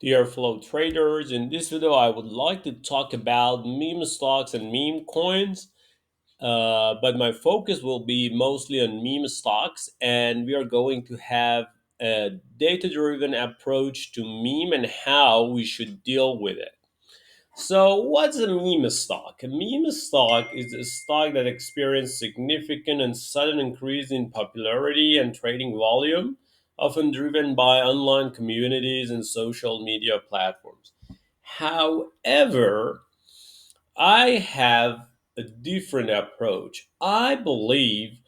Dear fellow traders, in this video I would like to talk about meme stocks and meme coins, but my focus will be mostly on meme stocks, and we are going to have a data-driven approach to meme and how we should deal with it. So, what's a meme stock? A meme stock is a stock that experienced significant and sudden increase in popularity and trading volume, often driven by online communities and social media platforms. However, I have a different approach. I believe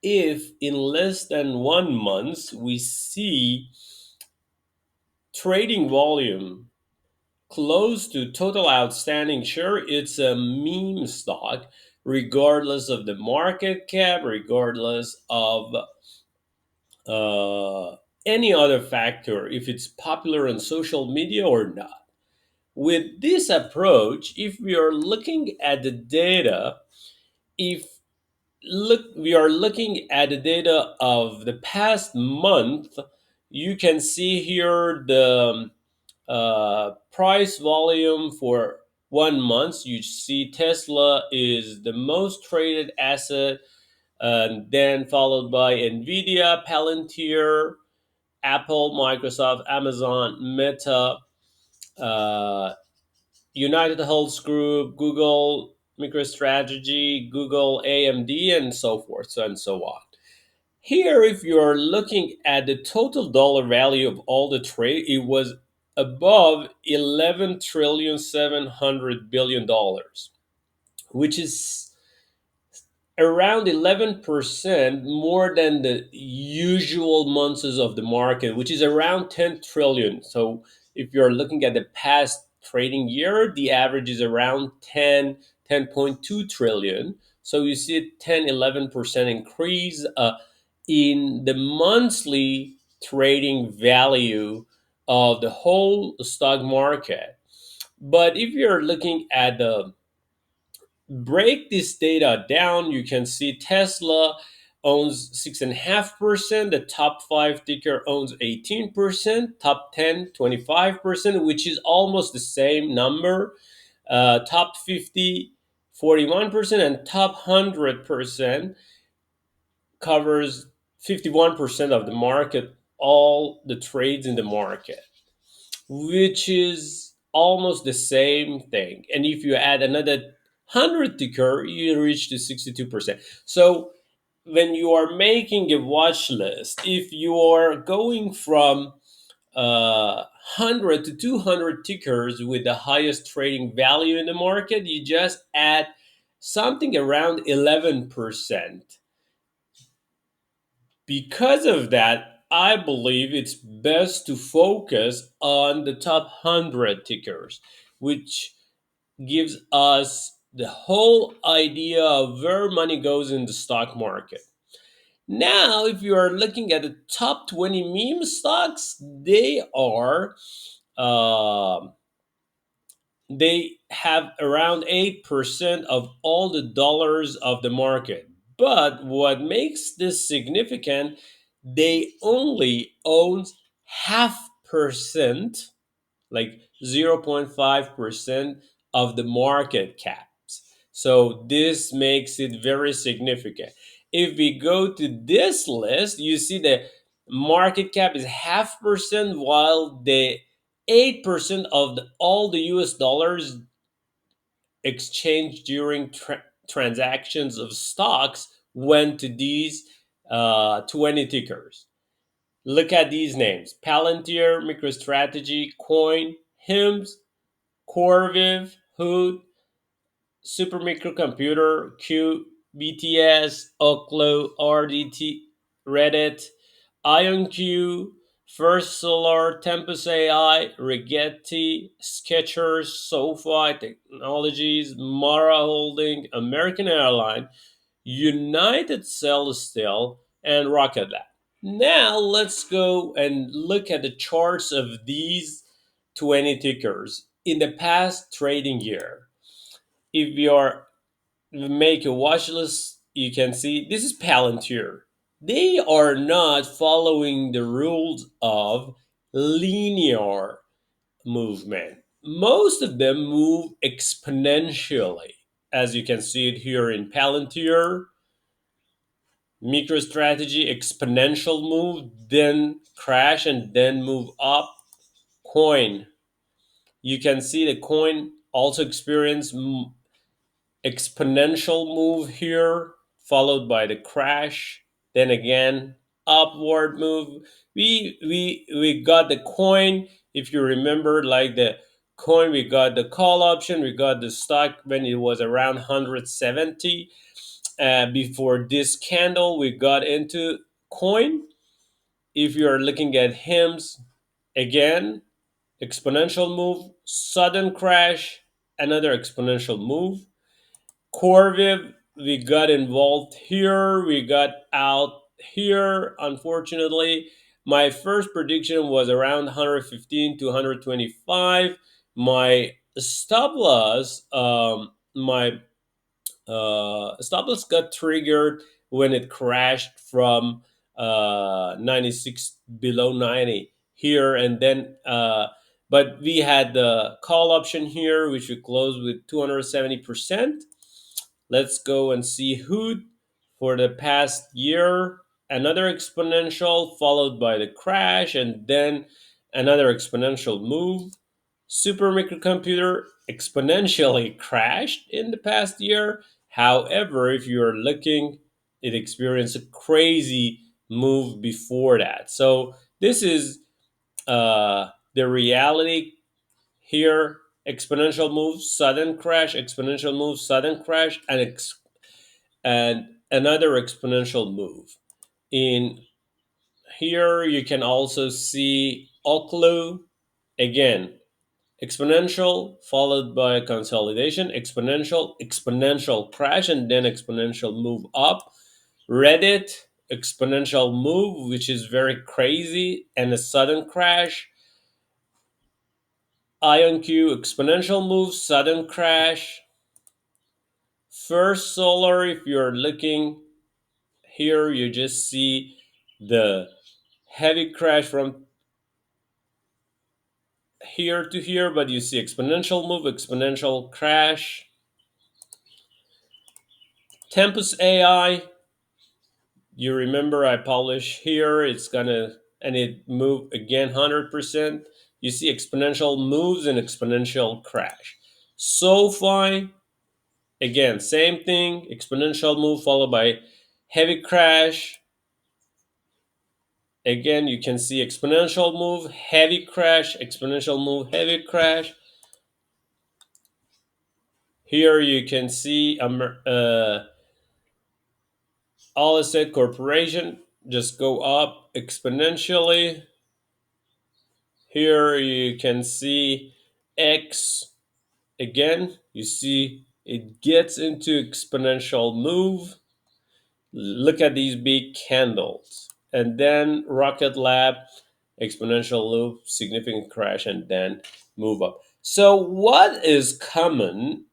if in less than 1 month we see trading volume close to total outstanding share, it's a meme stock, regardless of the market cap, regardless of uh, any other factor, if it's popular on social media or not. With this approach, if we are looking at the data, if look we are looking at the data of the past month, you can see here the price volume for 1 month. You see Tesla is the most traded asset, and then followed by Nvidia, Palantir, Apple, Microsoft, Amazon, Meta, uh, United Health Group, Google, MicroStrategy, Google, AMD, and so forth, so and so on. Here, if you're looking at the total dollar value of all the trade, it was above 11 trillion 700 billion dollars, which is around 11% more than the usual months of the market, which is around 10 trillion. So if you're looking at the past trading year, the average is around 10.2 trillion. So you see a 11% increase in the monthly trading value of the whole stock market. But if you're looking at the break this data down, you can see Tesla owns 6.5%, the top five ticker owns 18%, top 10, 25%, which is almost the same number. Top 50, 41%, and top 100% covers 51% of the market, all the trades in the market, which is almost the same thing. And if you add another 100 ticker, you reach to 62%. So when you are making a watch list, if you are going from 100 to 200 tickers with the highest trading value in the market, you just add something around 11%. Because of that, I believe it's best to focus on the top 100 tickers, which gives us the whole idea of where money goes in the stock market. Now, if you are looking at the top 20 meme stocks, um they have around 8% of all the dollars of the market. But what makes this significant, they only own half percent, like 0.5% of the market caps. So this makes it very significant. If we go to this list, you see the market cap is half percent, while the 8% of all the US dollars exchanged during transactions of stocks went to these 20 tickers. Look at these names: Palantir, MicroStrategy, Coin, HIMS, Corviv, Hood, Supermicrocomputer, Q, BTS, Oklo, RDT, Reddit, IonQ, First Solar, Tempus AI, Rigetti, Skechers, SoFi Technologies, Mara Holding, American Airlines, United Celestial, and Rocket Lab. Now let's go and look at the charts of these 20 tickers in the past trading year. If you are make a watch list, you can see this is Palantir. They are not following the rules of linear movement. Most of them move exponentially, as you can see it here in Palantir, MicroStrategy, exponential move, then crash and then move up. Coin, you can see the coin also experience exponential move here, followed by the crash, then again upward move. We got the coin. If you remember, like the coin, we got the call option, we got the stock when it was around 170. Before this candle, we got into coin. If you're looking at HIMS, again, exponential move, sudden crash, another exponential move. Corviv, we got involved here, we got out here. Unfortunately, my first prediction was around 115 to 125. My stop loss, my stop loss got triggered when it crashed from 96 below 90 here, and then but we had the call option here, which we closed with 270%. Let's go and see Hood for the past year. Another exponential followed by the crash and then another exponential move. Super microcomputer exponentially crashed in the past year. However, if you're looking, it experienced a crazy move before that. So this is the reality here. Exponential move, sudden crash, exponential move, sudden crash, and another exponential move. In here, you can also see Oklo again, exponential followed by consolidation, exponential, exponential crash, and then exponential move up. Reddit, exponential move, which is very crazy, and a sudden crash. IonQ, exponential move, sudden crash. First Solar, if you're looking here, you just see the heavy crash from here to here, but you see exponential move, exponential crash. Tempus AI, you remember I published here, it's gonna, and it moved again 100%. You see exponential moves and exponential crash. SoFi, again, same thing, exponential move followed by heavy crash. Again, you can see exponential move, heavy crash, exponential move, heavy crash. Here you can see all asset corporation just go up exponentially. Here you can see X again. You see it gets into exponential move. Look at these big candles. And then Rocket Lab, exponential loop, significant crash, and then move up. So, what is common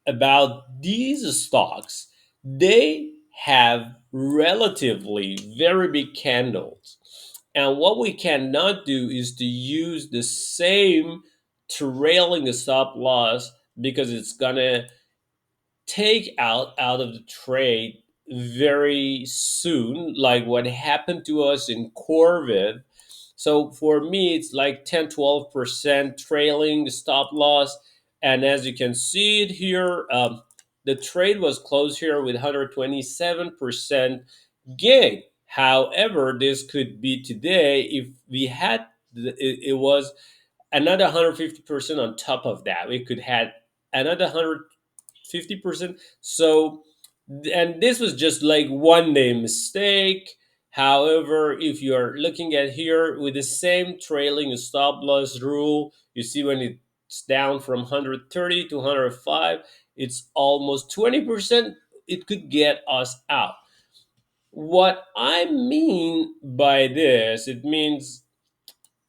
about these stocks? They have relatively very big candles. And what we cannot do is to use the same trailing stop loss, because it's going to take out of the trade very soon, like what happened to us in Corvid. So for me, it's like 10-12% trailing stop loss. And as you can see it here, the trade was closed here with 127% gain. However, this could be today if we had it was another 150% on top of that. We could had another 150%. So, and this was just like one day mistake. However, if you're looking at here with the same trailing stop loss rule, you see when it's down from 130 to 105, it's almost 20%. It could get us out. What I mean by this, it means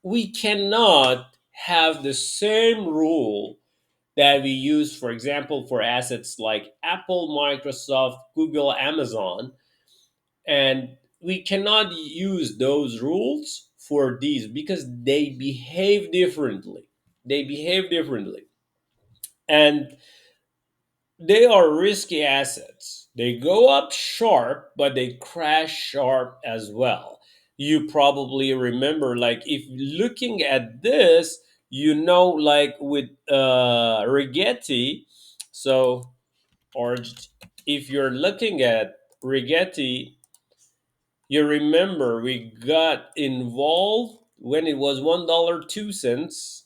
we cannot have the same rule that we use, for example, for assets like Apple, Microsoft, Google, Amazon, and we cannot use those rules for these because they behave differently. they behave differently. And they are risky assets. They go up sharp, but they crash sharp as well. You probably remember, like, if looking at this, like with Rigetti, so, or if you're looking at Rigetti, you remember we got involved when it was $1.02,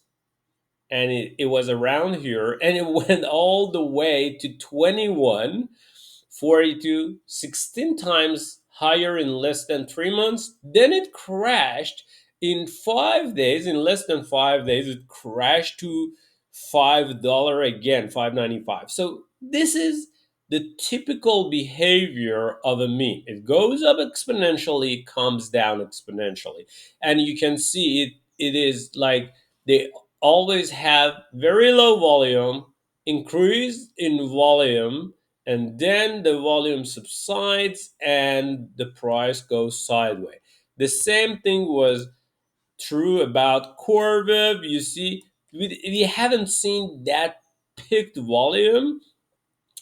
and it was around here, and it went all the way to 21 42, 16 times higher in less than 3 months. Then it crashed in 5 days. In less than 5 days, it crashed to $5 again, 5.95. So this is the typical behavior of a meme. It goes up exponentially, it comes down exponentially. And you can see it is like they always have very low volume, increase in volume, and then the volume subsides and the price goes sideways. The same thing was true about Corviv. You see, we haven't seen that peaked volume.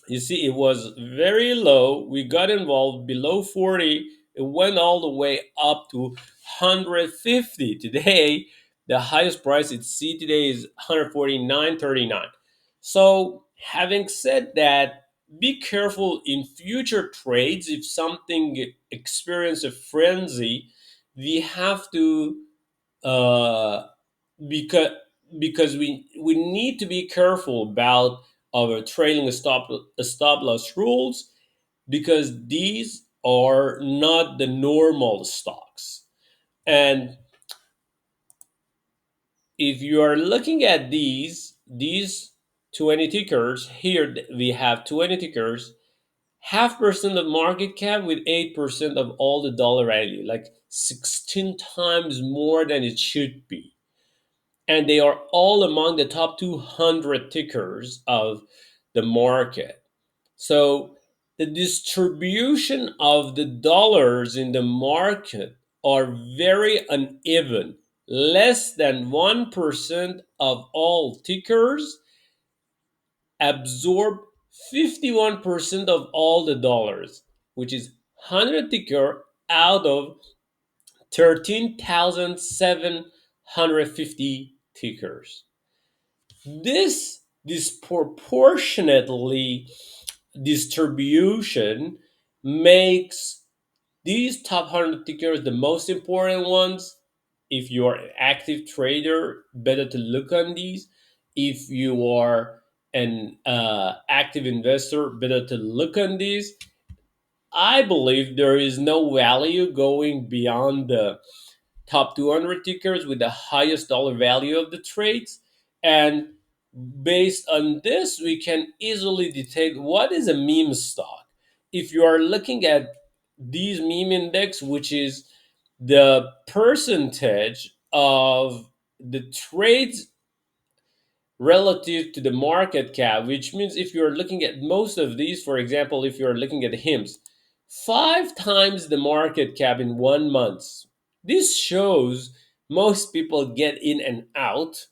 You see, it was very low. We got involved below 40. It went all the way up to 150. Today, the highest price it see today is 149.39. So, having said that, be careful in future trades. If something experience a frenzy, we have to uh, because we need to be careful about our trailing stop loss rules, because these are not the normal stocks. And if you are looking at these 20 tickers here, we have 20 tickers, half percent of market cap with 8% of all the dollar value, like 16 times more than it should be. And they are all among the top 200 tickers of the market. So the distribution of the dollars in the market are very uneven. Less than 1% of all tickers absorb 51% of all the dollars, which is 100 ticker out of 13,750 tickers. This disproportionately distribution makes these top 100 tickers the most important ones. If you are an active trader, better to look on these. If you are an active investor, better to look on these. I believe there is no value going beyond the top 200 tickers with the highest dollar value of the trades. And based on this, we can easily detect what is a meme stock. If you are looking at these meme index, which is the percentage of the trades relative to the market cap, which means if you're looking at most of these, for example, if you're looking at the HIMS, 5 times the market cap in 1 month. This shows most people get in and out.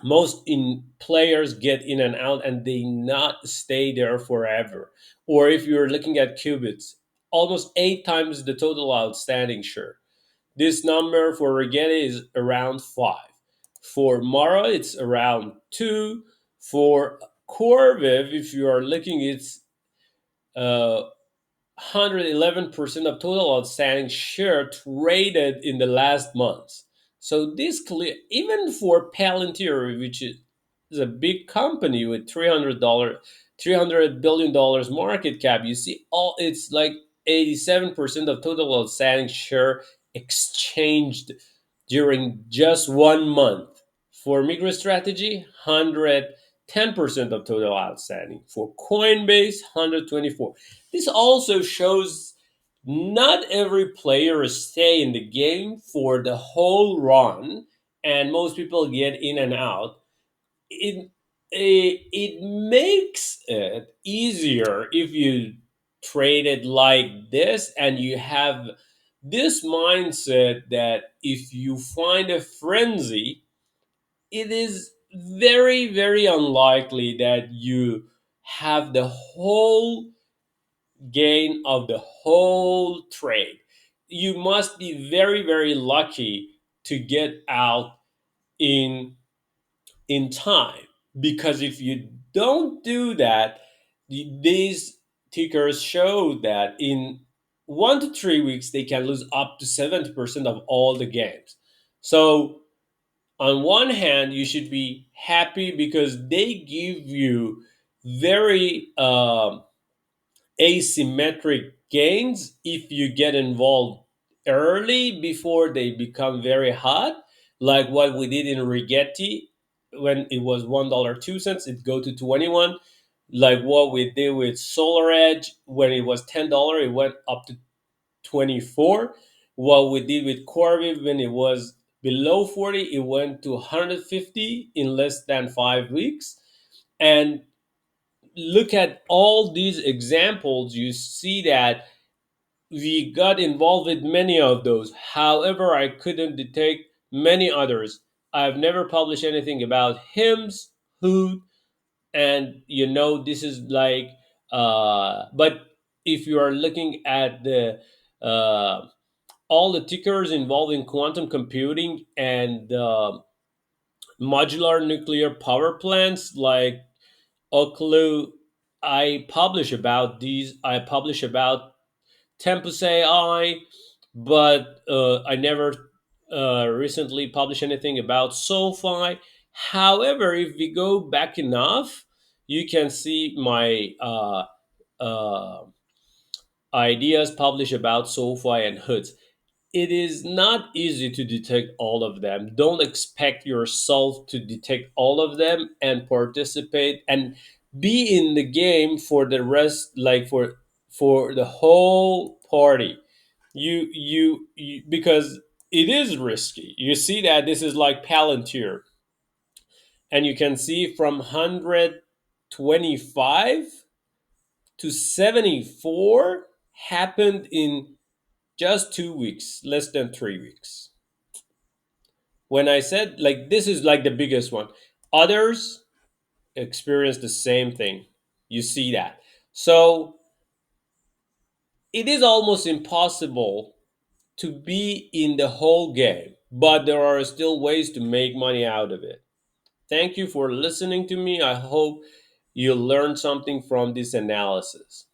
Most in players get in and out, and they not stay there forever. Or if you're looking at qubits, almost 8 times the total outstanding share. This number for Rigetti is around 5. For Mara, it's around 2. For Corviv, if you are looking, it's 111% of total outstanding share traded in the last month. So this clear, even for Palantir, which is a big company with $300 billion market cap, you see all it's like 87% of total outstanding share exchanged during just 1 month. For MicroStrategy, 110% of total outstanding. For Coinbase, 124. This also shows not every player stay in the game for the whole run, and most people get in and out. It makes it easier if you trade it like this, and you have this mindset that if you find a frenzy, it is very, very unlikely that you have the whole gain of the whole trade. You must be very, very lucky to get out in time, because if you don't do that, these tickers show that in 1 to 3 weeks they can lose up to 70% of all the games. So on one hand, you should be happy because they give you very asymmetric gains if you get involved early before they become very hot, like what we did in Rigetti when it was $1.02, it go to 21. Like what we did with Solar Edge when it was $10, it went up to 24. What we did with Corby when it was below 40, it went to 150 in less than 5 weeks. And look at all these examples, you see that we got involved with many of those. However, I couldn't detect many others. I've never published anything about hymns, hood, and this is like, but if you are looking at the all the tickers involved in quantum computing and modular nuclear power plants like Oklu, I publish about these. I publish about Tempus AI, but I never recently published anything about SoFi. However, if we go back enough, you can see my uh, ideas published about SoFi and hoods. It is not easy to detect all of them. Don't expect yourself to detect all of them and participate and be in the game for the rest, like for the whole party. You because it is risky. You see that this is like Palantir, and you can see from 125 to 74 happened in just 2 weeks, less than 3 weeks. When I said like this is like the biggest one, others experience the same thing. You see that. So it is almost impossible to be in the whole game, but there are still ways to make money out of it. Thank you for listening to me. I hope you learned something from this analysis.